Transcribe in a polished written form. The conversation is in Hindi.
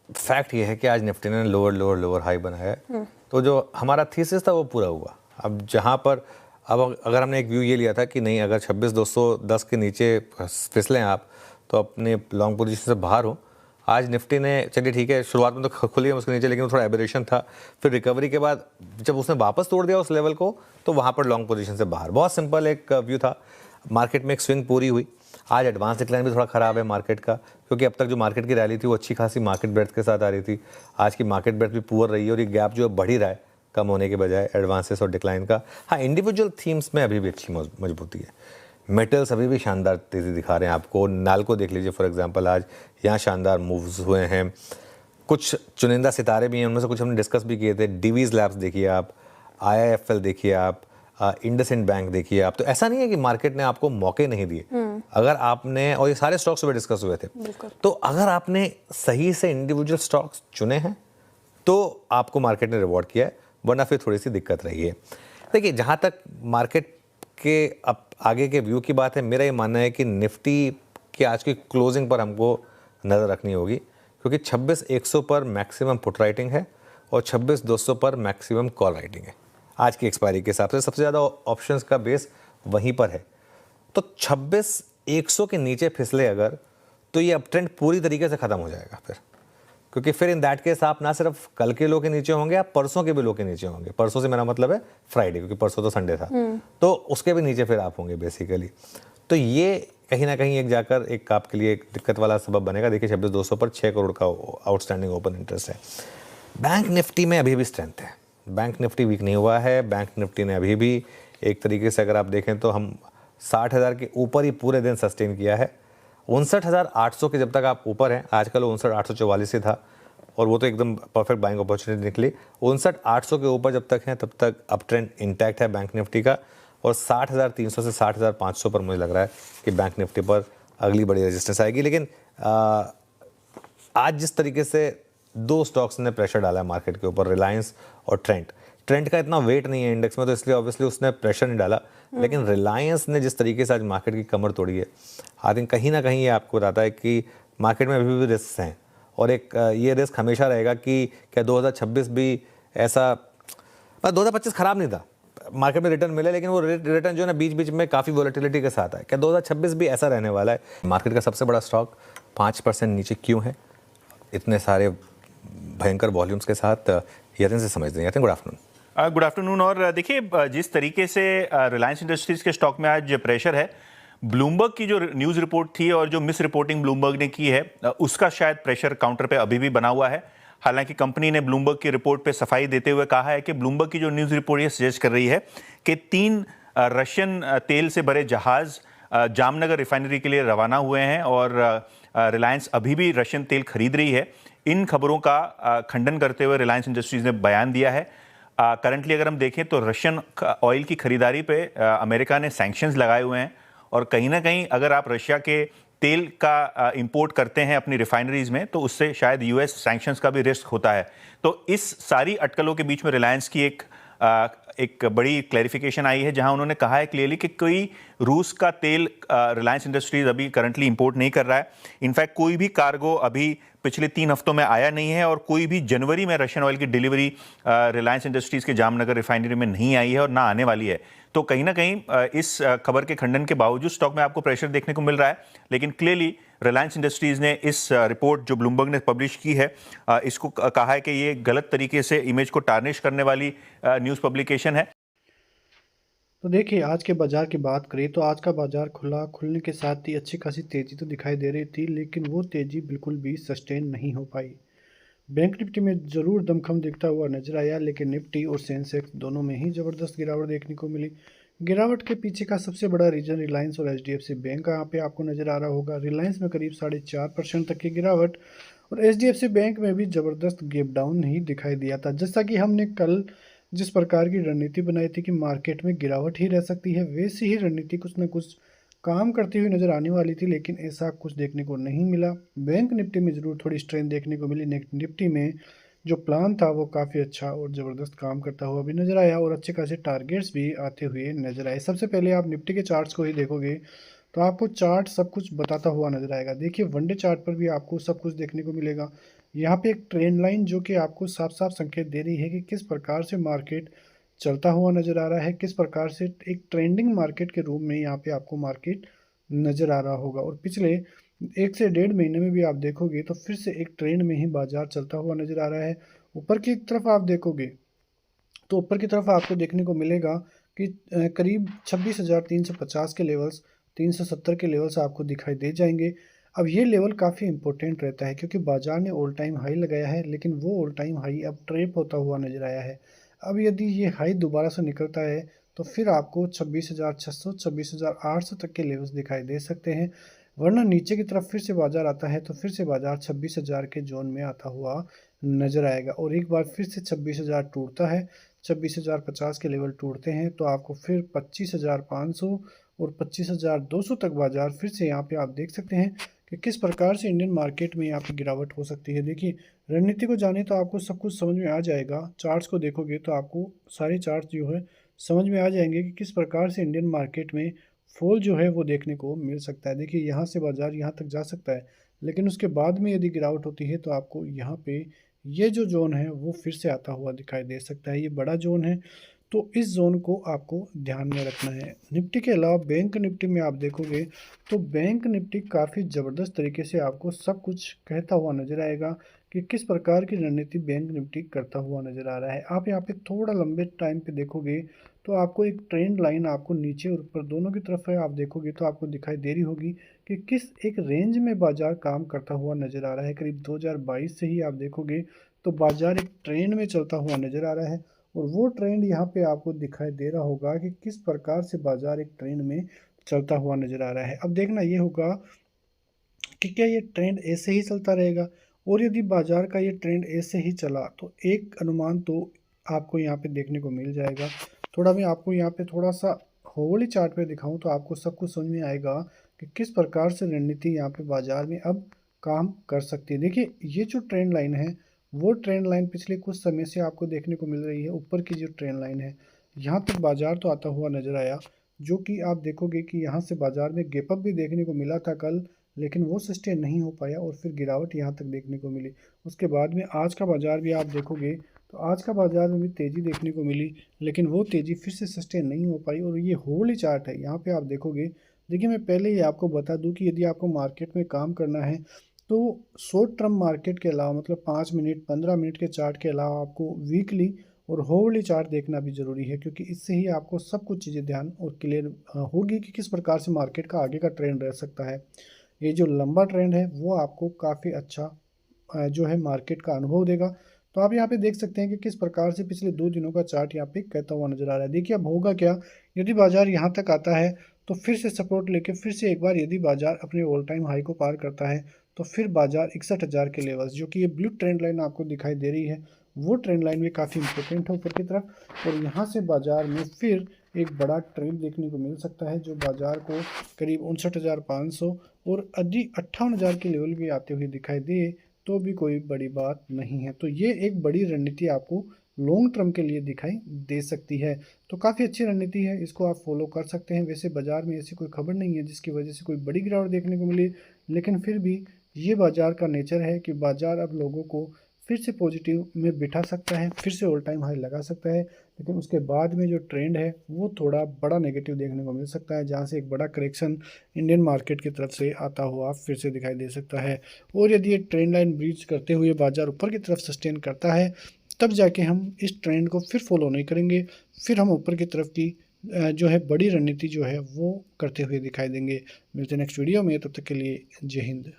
फैक्ट ये है कि आज निफ्टी ने लोअर लोअर लोअर हाई बनाया है, तो जो हमारा थीसिस था वो पूरा हुआ। अब जहाँ पर अब अगर हमने एक व्यू ये लिया था कि नहीं, अगर 26,210 के नीचे फिसलें आप तो अपने लॉन्ग पोजीशन से बाहर हो। आज निफ्टी ने, चलिए ठीक है, शुरुआत में तो खुली है उसके नीचे, लेकिन वो थोड़ा एबरेशन था। फिर रिकवरी के बाद जब उसने वापस तोड़ दिया उस लेवल को, तो वहाँ पर लॉन्ग पोजीशन से बाहर। बहुत सिंपल एक व्यू था। मार्केट में एक स्विंग पूरी हुई। आज एडवांस डिक्लाइन भी थोड़ा ख़राब है मार्केट का, क्योंकि अब तक जो मार्केट की रैली थी वो अच्छी खासी मार्केट ब्रेड्थ के साथ आ रही थी। आज की मार्केट ब्रेड्थ भी पुअर रही है और ये गैप जो है बढ़ ही रहा है कम होने के बजाय एडवांसेस और डिक्लाइन का। हाँ, इंडिविजुअल थीम्स में अभी भी अच्छी मजबूती है। मेटल्स अभी भी शानदार तेज़ी दिखा रहे हैं आपको। नाल्को देख लीजिए फॉर एग्जांपल, आज यहाँ शानदार मूव्स हुए हैं। कुछ चुनिंदा सितारे भी हैं, उनमें से कुछ हमने डिस्कस भी किए थे। डीवीज लैब्स देखिए आप, आईआईएफएल देखिए आप, इंडसइंड बैंक देखिए आप। तो ऐसा नहीं है कि मार्केट ने आपको मौके नहीं दिए। अगर आपने, और ये सारे स्टॉक्स सुबह डिस्कस हुए थे, तो अगर आपने सही से इंडिविजुअल स्टॉक्स चुने हैं तो आपको मार्केट ने रिवॉर्ड किया है, वरना फिर थोड़ी सी दिक्कत रही है। देखिए, जहाँ तक मार्केट के अब आगे के व्यू की बात है, मेरा ये मानना है कि निफ्टी की आज की क्लोजिंग पर हमको नज़र रखनी होगी, क्योंकि 26,100 पर मैक्सिमम पुट राइटिंग है और 26,200 पर मैक्सिमम कॉल राइटिंग है। आज की एक्सपायरी के हिसाब से सबसे ज़्यादा ऑप्शंस का बेस वहीं पर है। तो 26,100 के नीचे फिसले अगर, तो ये अप ट्रेंड पूरी तरीके से ख़त्म हो जाएगा फिर, क्योंकि फिर इन दैट केस आप ना सिर्फ कल के लो के नीचे होंगे, आप परसों के भी लो के नीचे होंगे। परसों से मेरा मतलब है फ्राइडे, क्योंकि परसों तो संडे था, तो उसके भी नीचे फिर आप होंगे बेसिकली। तो ये कहीं ना कहीं एक जाकर एक आपके लिए एक दिक्कत वाला सबब बनेगा। देखिए, 26,200 पर 6 करोड़ का आउटस्टैंडिंग ओपन इंटरेस्ट है। बैंक निफ्टी में अभी भी स्ट्रेंथ है, बैंक निफ्टी वीक नहीं हुआ है। बैंक निफ्टी ने अभी भी एक तरीके से अगर आप देखें तो हम 60,000 के ऊपर ही पूरे दिन सस्टेन किया है। 59,800 के जब तक आप ऊपर हैं, आजकल 59,844 ही था और वो तो एकदम परफेक्ट बाइंग अपॉर्चुनिटी निकली। 59,800 के ऊपर जब तक हैं तब तक अप ट्रेंड इंटैक्ट है बैंक निफ्टी का, और 60,300 से 60,500 पर मुझे लग रहा है कि बैंक निफ्टी पर अगली बड़ी रेजिस्टेंस आएगी। लेकिन आज जिस तरीके से दो स्टॉक्स ने प्रेशर डाला है मार्केट के ऊपर, रिलायंस और ट्रेंट का इतना वेट नहीं है इंडेक्स में, तो इसलिए ऑब्वियसली उसने प्रेशर नहीं डाला। लेकिन रिलायंस ने जिस तरीके से आज मार्केट की कमर तोड़ी है, आई थिंक कहीं ना कहीं ये आपको बताता है कि मार्केट में अभी भी रिस्क हैं, और एक ये रिस्क हमेशा रहेगा कि क्या 2026 भी ऐसा, 2025 खराब नहीं था, मार्केट में रिटर्न मिले, लेकिन वो रिटर्न जो है ना बीच बीच में काफ़ी वॉलेटिलिटी के साथ है। क्या 2026 भी ऐसा रहने वाला है? मार्केट का सबसे बड़ा स्टॉक 5% नीचे क्यों है इतने सारे भयंकर वॉल्यूम्स के साथ? यतिन से समझते हैं। Yatin, good afternoon. Good afternoon. और देखिए, जिस तरीके से रिलायंस इंडस्ट्रीज के स्टॉक में आज प्रेशर है, ब्लूमबर्ग की जो न्यूज़ रिपोर्ट थी और जो मिस रिपोर्टिंग ब्लूमबर्ग ने की है, उसका शायद प्रेशर काउंटर पे अभी भी बना हुआ है। हालांकि कंपनी ने ब्लूमबर्ग की रिपोर्ट पे सफाई देते हुए कहा है कि ब्लूमबर्ग की जो न्यूज़ रिपोर्ट ये सजेस्ट कर रही है कि 3 रशियन तेल से भरे जहाज जामनगर रिफाइनरी के लिए रवाना हुए हैं और रिलायंस अभी भी रशियन तेल खरीद रही है। इन खबरों का खंडन करते हुए रिलायंस इंडस्ट्रीज ने बयान दिया है। करंटली अगर हम देखें तो रशियन ऑयल की खरीदारी पे अमेरिका ने सैंक्शंस लगाए हुए हैं, और कहीं ना कहीं अगर आप रशिया के तेल का इंपोर्ट करते हैं अपनी रिफाइनरीज में, तो उससे शायद यूएस सैंक्शंस का भी रिस्क होता है। तो इस सारी अटकलों के बीच में रिलायंस की एक बड़ी क्लैरिफिकेशन आई है, जहां उन्होंने कहा है क्लियरली कि कोई रूस का तेल रिलायंस इंडस्ट्रीज अभी करंटली इंपोर्ट नहीं कर रहा है। इनफैक्ट कोई भी कार्गो अभी पिछले 3 हफ्तों में आया नहीं है, और कोई भी जनवरी में रशियन ऑयल की डिलीवरी रिलायंस इंडस्ट्रीज के जामनगर रिफाइनरी में नहीं आई है और ना आने वाली है। तो कहीं ना कहीं इस खबर के खंडन के बावजूद स्टॉक में आपको प्रेशर देखने को मिल रहा है, लेकिन क्लियरली रिलायंस इंडस्ट्रीज ने इस रिपोर्ट जो ब्लूमबर्ग ने पब्लिश की है, इसको कहा है कि ये गलत तरीके से इमेज को टार्निश करने वाली न्यूज़ पब्लिकेशन है। तो देखिए, आज के बाजार की बात करें तो आज का बाजार खुलने के साथ ही अच्छी खासी तेज़ी तो दिखाई दे रही थी, लेकिन वो तेज़ी बिल्कुल भी सस्टेन नहीं हो पाई। बैंक निफ्टी में ज़रूर दमखम दिखता हुआ नजर आया, लेकिन निफ्टी और सेंसेक्स दोनों में ही ज़बरदस्त गिरावट देखने को मिली। गिरावट के पीछे का सबसे बड़ा रीजन रिलायंस और एचडीएफसी बैंक का यहाँ पे आपको नज़र आ रहा होगा। रिलायंस में करीब 4.5% तक की गिरावट, और एचडीएफसी बैंक में भी ज़बरदस्त गैप डाउन ही दिखाई दिया था। जैसा कि हमने कल जिस प्रकार की रणनीति बनाई थी कि मार्केट में गिरावट ही रह सकती है, वैसी ही रणनीति कुछ न कुछ काम करती हुई नज़र आने वाली थी, लेकिन ऐसा कुछ देखने को नहीं मिला। बैंक निफ्टी में ज़रूर थोड़ी स्ट्रेंथ देखने को मिली। निफ्टी में जो प्लान था वो काफ़ी अच्छा और ज़बरदस्त काम करता हुआ भी नज़र आया, और अच्छे खासे टारगेट्स भी आते हुए नज़र आए। सबसे पहले आप निफ्टी के चार्ट्स को ही देखोगे तो आपको चार्ट सब कुछ बताता हुआ नजर आएगा। देखिए वनडे चार्ट पर भी आपको सब कुछ देखने को मिलेगा। यहाँ पे एक ट्रेंड लाइन जो कि आपको साफ साफ संकेत दे रही है कि किस प्रकार से मार्केट चलता हुआ नजर आ रहा है, किस प्रकार से एक ट्रेंडिंग मार्केट के रूप में यहाँ पे आपको मार्केट नजर आ रहा होगा। और पिछले 1 से 1.5 महीने में भी आप देखोगे तो फिर से एक ट्रेंड में ही बाजार चलता हुआ नजर आ रहा है। ऊपर की तरफ आप देखोगे तो ऊपर की तरफ आपको देखने को मिलेगा कि करीब 26,350 के लेवल्स, 370 के लेवल्स आपको दिखाई दे जाएंगे। अब ये लेवल काफ़ी इंपॉर्टेंट रहता है क्योंकि बाजार ने ऑल टाइम हाई लगाया है, लेकिन वो ऑल टाइम हाई अब ट्रेप होता हुआ नजर आया है। अब यदि ये हाई दोबारा से निकलता है तो फिर आपको 26,600, 26,800 तक के लेवल्स दिखाई दे सकते हैं। वरना नीचे की तरफ फिर से बाजार आता है तो फिर से बाजार 26,000 के जोन में आता हुआ नजर आएगा। और एक बार फिर से 26,000 टूटता है, 26,050 के लेवल टूटते हैं तो आपको फिर 25,500 और 25,200 तक बाजार फिर से यहाँ पे आप देख सकते हैं कि किस प्रकार से इंडियन मार्केट में यहाँ पे गिरावट हो सकती है। देखिए रणनीति को जाने तो आपको सब कुछ समझ में आ जाएगा। चार्ट्स को देखोगे तो आपको सारे चार्ट्स जो है समझ में आ जाएंगे कि किस प्रकार से इंडियन मार्केट में फॉल जो है वो देखने को मिल सकता है। देखिए यहाँ से बाजार यहाँ तक जा सकता है, लेकिन उसके बाद में यदि गिरावट होती है तो आपको यहाँ पे ये जो जोन है वो फिर से आता हुआ दिखाई दे सकता है। ये बड़ा जोन है तो इस जोन को आपको ध्यान में रखना है। निफ्टी के अलावा बैंक निफ्टी में आप देखोगे तो बैंक निफ्टी काफ़ी ज़बरदस्त तरीके से आपको सब कुछ कहता हुआ नजर आएगा कि किस प्रकार की रणनीति बैंक निफ्टी करता हुआ नजर आ रहा है। आप यहाँ पे थोड़ा लंबे टाइम पे देखोगे तो आपको एक ट्रेंड लाइन आपको नीचे और ऊपर दोनों की तरफ है, आप देखोगे तो आपको दिखाई दे रही होगी कि किस एक रेंज में बाजार काम करता हुआ नजर आ रहा है। करीब 2022 से ही आप देखोगे तो बाजार एक ट्रेंड में चलता हुआ नजर आ रहा है। और वो ट्रेंड यहाँ पे आपको दिखाई दे रहा होगा कि किस प्रकार से बाजार एक ट्रेंड में चलता हुआ नजर आ रहा है। अब देखना ये होगा कि क्या ये ट्रेंड ऐसे ही चलता रहेगा, और यदि बाजार का ये ट्रेंड ऐसे ही चला तो एक अनुमान तो आपको यहाँ पे देखने को मिल जाएगा। थोड़ा मैं आपको यहाँ पे थोड़ा सा होवली चार्ट पे दिखाऊं तो आपको सब कुछ समझ में आएगा कि किस प्रकार से रणनीति यहाँ पे बाजार में अब काम कर सकती है। देखिए ये जो ट्रेंड लाइन है वो ट्रेंड लाइन पिछले कुछ समय से आपको देखने को मिल रही है। ऊपर की जो ट्रेंड लाइन है यहाँ तक बाजार तो आता हुआ नजर आया, जो कि आप देखोगे कि यहाँ से बाजार में गैप अप भी देखने को मिला था कल, लेकिन वो सस्टेन नहीं हो पाया और फिर गिरावट यहाँ तक देखने को मिली। उसके बाद में आज का बाजार भी आप देखोगे तो आज का बाजार में भी तेज़ी देखने को मिली, लेकिन वो तेज़ी फिर से सस्टेन नहीं हो पाई। और ये होली चार्ट है, यहाँ पे आप देखोगे। देखिए मैं पहले ही आपको बता दूं कि यदि आपको मार्केट में काम करना है तो शॉर्ट टर्म मार्केट के अलावा मतलब 5 मिनट 15 मिनट के चार्ट के अलावा आपको वीकली और होवली चार्ट देखना भी ज़रूरी है, क्योंकि इससे ही आपको सब कुछ चीज़ें ध्यान और क्लियर होगी कि किस प्रकार से मार्केट का आगे का ट्रेंड रह सकता है। ये जो लंबा ट्रेंड है वो आपको काफ़ी अच्छा जो है मार्केट का अनुभव देगा। तो आप यहाँ पे देख सकते हैं कि किस प्रकार से पिछले 2 दिनों का चार्ट यहाँ पे कहता हुआ नजर आ रहा है। देखिए अब होगा क्या, यदि बाजार यहाँ तक आता है तो फिर से सपोर्ट लेके फिर से एक बार यदि बाजार अपने ऑल टाइम हाई को पार करता है तो फिर बाजार 61,000 के लेवल्स, जो कि ये ब्लू ट्रेंड लाइन आपको दिखाई दे रही है, वो ट्रेंड लाइन भी काफ़ी इंपॉर्टेंट है ऊपर की तरफ। और यहाँ से बाजार में फिर एक बड़ा ट्रेंड देखने को मिल सकता है जो बाजार को करीब 59,500 और यदि 58,000 के लेवल भी आते हुए दिखाई दे तो भी कोई बड़ी बात नहीं है। तो ये एक बड़ी रणनीति आपको लॉन्ग टर्म के लिए दिखाई दे सकती है। तो काफ़ी अच्छी रणनीति है, इसको आप फॉलो कर सकते हैं। वैसे बाजार में ऐसी कोई खबर नहीं है जिसकी वजह से कोई बड़ी गिरावट देखने को मिली, लेकिन फिर भी ये बाजार का नेचर है कि बाजार अब लोगों को फिर से पॉजिटिव में बिठा सकता है, फिर से ऑल टाइम हाई लगा सकता है, लेकिन उसके बाद में जो ट्रेंड है वो थोड़ा बड़ा नेगेटिव देखने को मिल सकता है, जहां से एक बड़ा करेक्शन इंडियन मार्केट की तरफ से आता हुआ फिर से दिखाई दे सकता है। और यदि ये ट्रेंड लाइन ब्रीच करते हुए बाजार ऊपर की तरफ सस्टेन करता है तब जाके हम इस ट्रेंड को फिर फॉलो नहीं करेंगे, फिर हम ऊपर की तरफ की जो है बड़ी रणनीति जो है वो करते हुए दिखाई देंगे। मिलते हैं नेक्स्ट वीडियो में, तब तक के लिए जय हिंद।